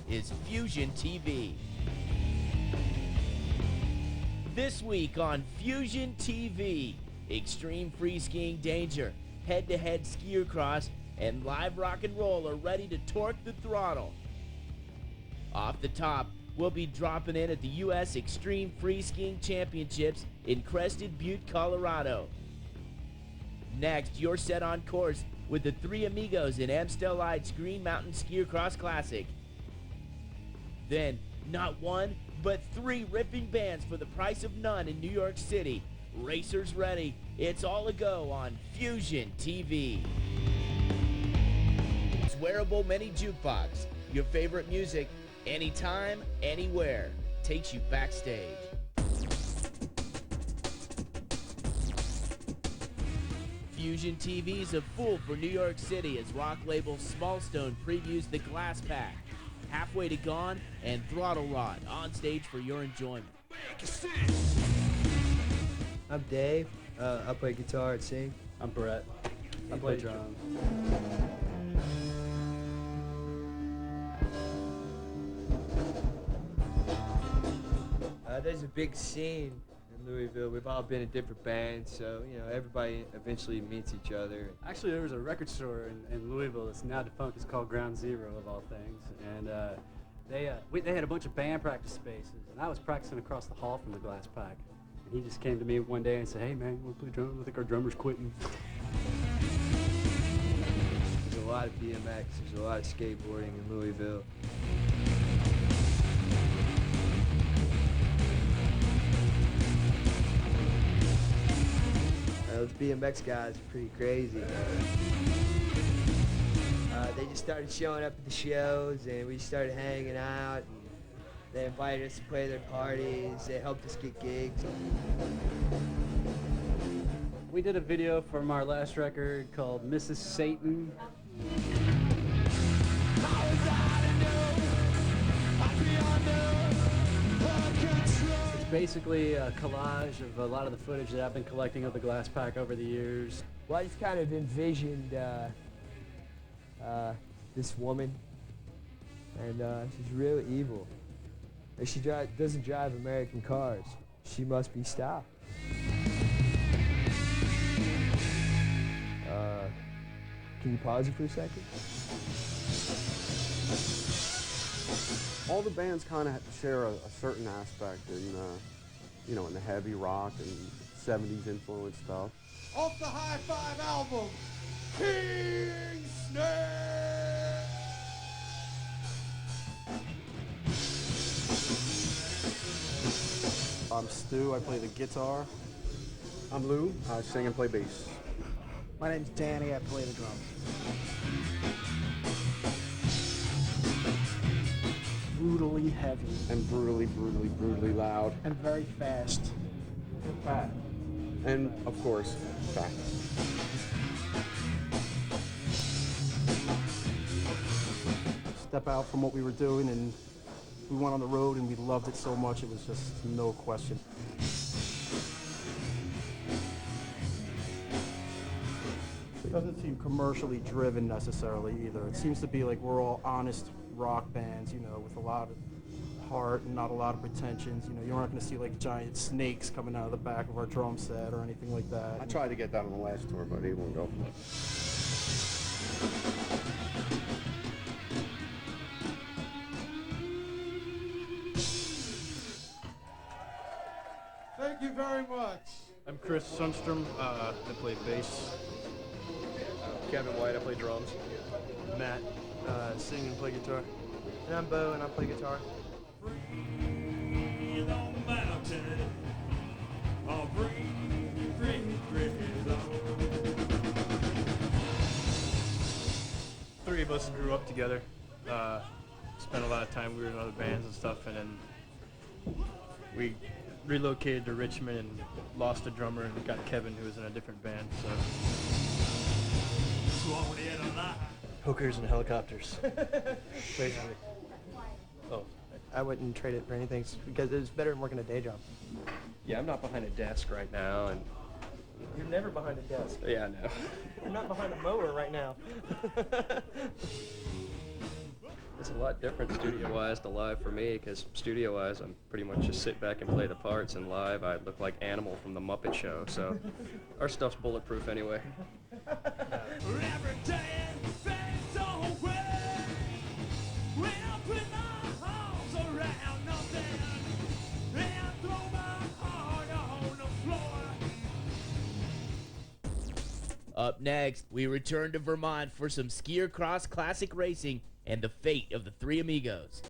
is Fusion TV. This week on Fusion TV, extreme free skiing danger, head-to-head skier cross, and live rock and roll are ready to torque the throttle. Off the top, we'll be dropping in at the U.S. Extreme Free Skiing Championships in Crested Butte, Colorado. Next, you're set on course with the Three Amigos in Amstel Lights Green Mountain Skier Cross Classic. Then, not one, but three ripping bands for the price of none in New York City. Racers ready. It's all a go on Fusion TV. Wearable mini jukebox. Your favorite music, anytime, anywhere. Takes you backstage. Fusion TV is a fool for New York City as rock label Small Stone previews the Glasspack. Halfway to Gone and Throttlerod on stage for your enjoyment. I'm Dave. I play guitar and sing. I'm Brett. I play drums. There's a big scene in Louisville. We've all been in different bands, so everybody eventually meets each other. Actually, there was a record store in Louisville that's now defunct. It's called Ground Zero of all things, and they had a bunch of band practice spaces, and I was practicing across the hall from the Glasspack. And he just came to me one day and said, "Hey man, you want to play drums? I think our drummer's quitting." There's a lot of BMX. There's a lot of skateboarding in Louisville. Those BMX guys are pretty crazy. They just started showing up at the shows, and we started hanging out. And they invited us to play their parties. They helped us get gigs. We did a video from our last record called Mrs. Satan. It's basically a collage of a lot of the footage that I've been collecting of the Glasspack over the years. Well, I just kind of envisioned this woman, and she's real evil. And she doesn't drive American cars. She must be stopped. Can you pause it for a second? All the bands kind of share a certain aspect in the heavy rock and 70s influence stuff. Off the High Five album, King Snake! I'm Stu, I play the guitar. I'm Lou, I sing and play bass. My name's Danny, I play the drums. Brutally heavy. And brutally loud. And very fast. Fat. And, of course, fat. Step out from what we were doing, and we went on the road, and we loved it so much, it was just no question. It doesn't seem commercially driven necessarily either. It seems to be like we're all honest rock bands, with a lot of heart and not a lot of pretensions. You're not going to see like giant snakes coming out of the back of our drum set or anything like that. I tried to get that on the last tour, but it won't go. Thank you very much. I'm Chris Sundstrom, I play bass. Kevin White, I play drums. Matt, sing and play guitar. And I'm Bo, and I play guitar. Breathe on the mountain. Oh, breathe on. Three of us grew up together. Spent a lot of time, we were in other bands and stuff, and then we relocated to Richmond and lost a drummer and got Kevin, who was in a different band, so. Hookers and helicopters. Basically. Oh. I wouldn't trade it for anything because it's better than working a day job. Yeah, I'm not behind a desk right now, and you're never behind a desk. Yeah, I know. You're not behind a mower right now. It's a lot different studio-wise to live for me, because studio-wise, I'm pretty much just sit back and play the parts, and live, I look like Animal from the Muppet Show, so our stuff's bulletproof anyway. Every day fades away. When I put my arms around nothing and throw my heart on the floor. Up next, we return to Vermont for some skier cross classic racing and the fate of the Three Amigos.